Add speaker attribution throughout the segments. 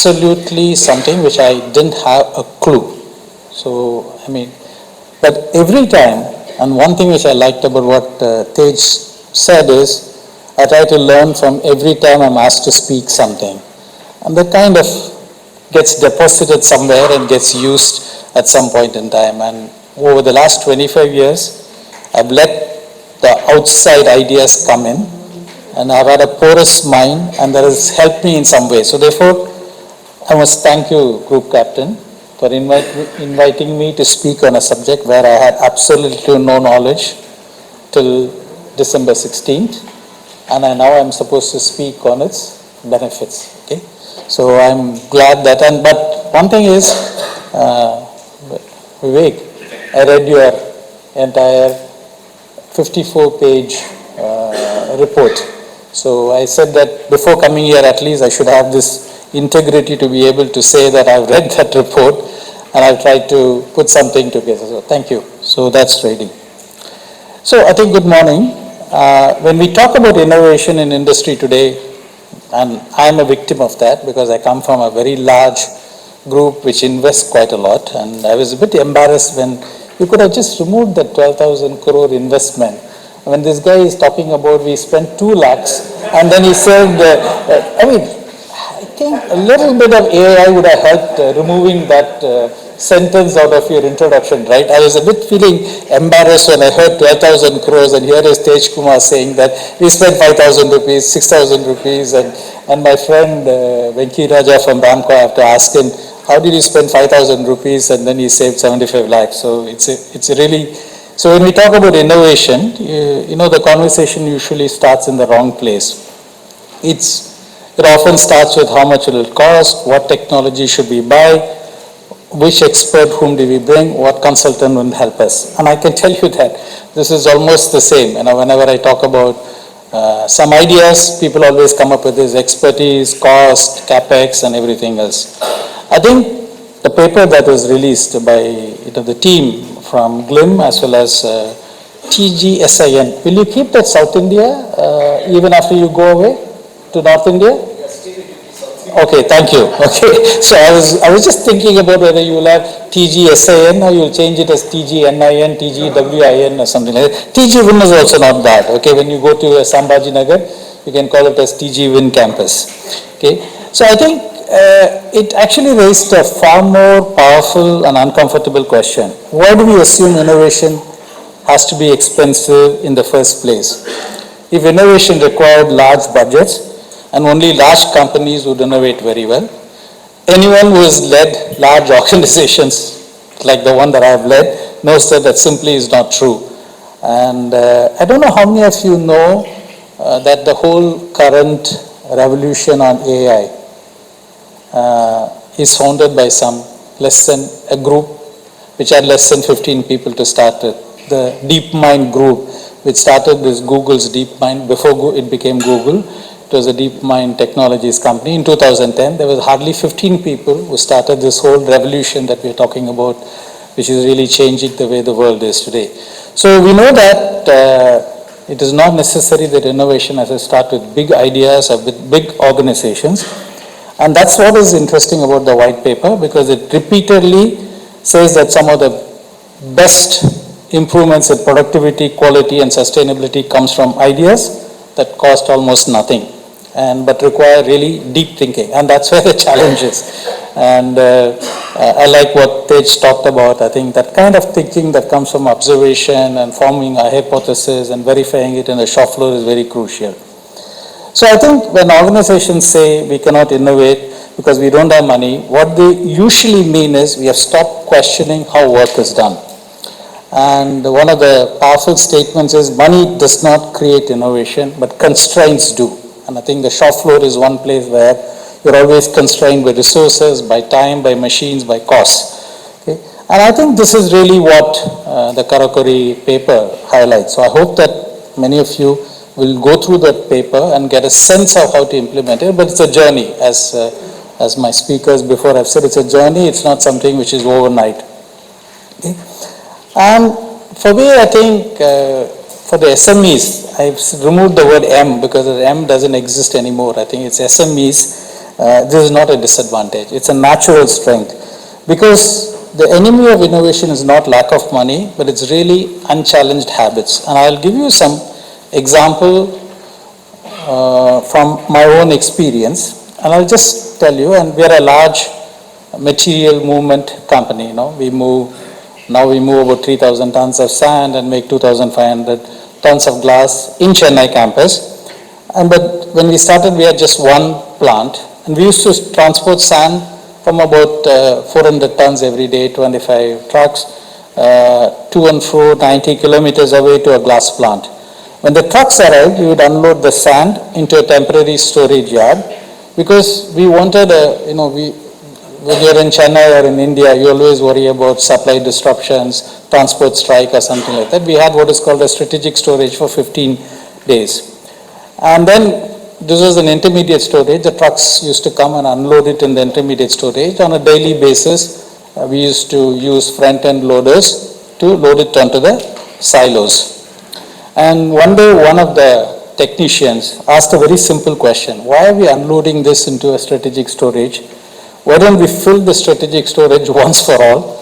Speaker 1: absolutely something which I didn't have a clue. So, but every time, and one thing which I liked about what Tej said is, I try to learn from every time I'm asked to speak something. And that kind of gets deposited somewhere and gets used at some point in time. And over the last 25 years, I've let the outside ideas come in, and I've had a porous mind, and that has helped me in some way. So therefore, I must thank you, Group Captain, for inviting me to speak on a subject where I had absolutely no knowledge till December 16th, and now I'm supposed to speak on its benefits. Okay, so I'm glad that. But one thing is, Vivek, I read your entire 54-page report. So I said that before coming here, at least I should have this integrity to be able to say that I've read that report and I've tried to put something together. So thank you. So that's ready. So I think good morning. When we talk about innovation in industry today, and I'm a victim of that because I come from a very large group which invests quite a lot, and I was a bit embarrassed when you could have just removed that 12,000 crore investment. When this guy is talking about we spent 2 lakhs, and then he said, I think a little bit of AI would have helped removing that sentence out of your introduction, right? I was a bit feeling embarrassed when I heard 12,000 crores, and here is Tej Kumar saying that we spent 5,000 rupees, 6,000 rupees, and my friend Venki Raja from Ramco, I have to ask him, how did you spend 5,000 rupees and then he saved 75 lakhs? So it's really, so when we talk about innovation, the conversation usually starts in the wrong place. It often starts with how much it will cost, what technology should we buy, which expert, whom do we bring, what consultant will help us. And I can tell you that this is almost the same. Whenever I talk about some ideas, people always come up with this expertise, cost, capex, and everything else. I think the paper that was released by the team from GLIM as well as TGSIN, will you keep that South India even after you go away to North India? Okay, thank you. Okay, so I was just thinking about whether you will have TGSIN or you will change it as TGNIN, TGWIN or something like that. TGWIN is also not bad. Okay, when you go to Sambhaji Nagar, you can call it as TGWIN campus. Okay, so I think it actually raised a far more powerful and uncomfortable question. Why do we assume innovation has to be expensive in the first place? If innovation required large budgets, and only large companies would innovate very well. Anyone who has led large organizations, like the one that I have led, knows that simply is not true. And I don't know how many of you know that the whole current revolution on AI is founded by a group which had less than 15 people to start with. The DeepMind group, which started this Google's DeepMind before it became Google. It was a DeepMind Technologies company. In 2010, there was hardly 15 people who started this whole revolution that we're talking about, which is really changing the way the world is today. So we know that it is not necessary that innovation has to start with big ideas or with big organizations. And that's what is interesting about the white paper, because it repeatedly says that some of the best improvements in productivity, quality, and sustainability comes from ideas that cost almost nothing, but require really deep thinking, and that's where the challenge is. And I like what Tej talked about. I think that kind of thinking that comes from observation and forming a hypothesis and verifying it in the shop floor is very crucial. So I think when organizations say we cannot innovate because we don't have money, what they usually mean is we have stopped questioning how work is done. And one of the powerful statements is money does not create innovation, but constraints do. And I think the shop floor is one place where you're always constrained by resources, by time, by machines, by costs. Okay? And I think this is really what the Karakuri paper highlights. So I hope that many of you will go through that paper and get a sense of how to implement it, but it's a journey. As my speakers before have said, it's a journey, it's not something which is overnight. Okay? And for me, I think for the SMEs, I've removed the word M because the M doesn't exist anymore. I think it's SMEs. This is not a disadvantage. It's a natural strength, because the enemy of innovation is not lack of money, but it's really unchallenged habits. And I'll give you some example from my own experience, and I'll just tell you. And we are a large material movement company. We move about 3,000 tons of sand and make 2,500 tons of glass in Chennai campus. But when we started, we had just one plant, and we used to transport sand from about 400 tons every day, 25 trucks, to and fro 90 kilometers away to a glass plant. When the trucks arrived, we would unload the sand into a temporary storage yard, because we wanted when you're in Chennai or in India, you always worry about supply disruptions, transport strike or something like that. We had what is called a strategic storage for 15 days. And then this was an intermediate storage. The trucks used to come and unload it in the intermediate storage. On a daily basis, we used to use front-end loaders to load it onto the silos. And one day, one of the technicians asked a very simple question: why are we unloading this into a strategic storage? Why don't we fill the strategic storage once for all,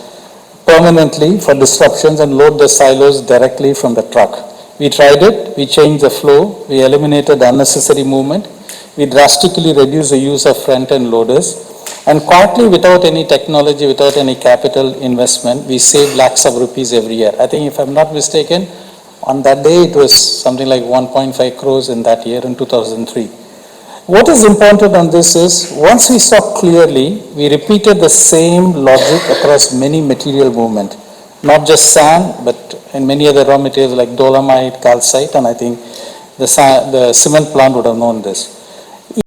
Speaker 1: permanently, for disruptions, and load the silos directly from the truck? We tried it, we changed the flow, we eliminated unnecessary movement, we drastically reduced the use of front-end loaders, and quietly, without any technology, without any capital investment, we saved lakhs of rupees every year. I think, if I'm not mistaken, on that day it was something like 1.5 crores in that year, in 2003. What is important on this is, once we saw clearly, we repeated the same logic across many material movement, not just sand, but in many other raw materials like dolomite, calcite, and I think the cement plant would have known this.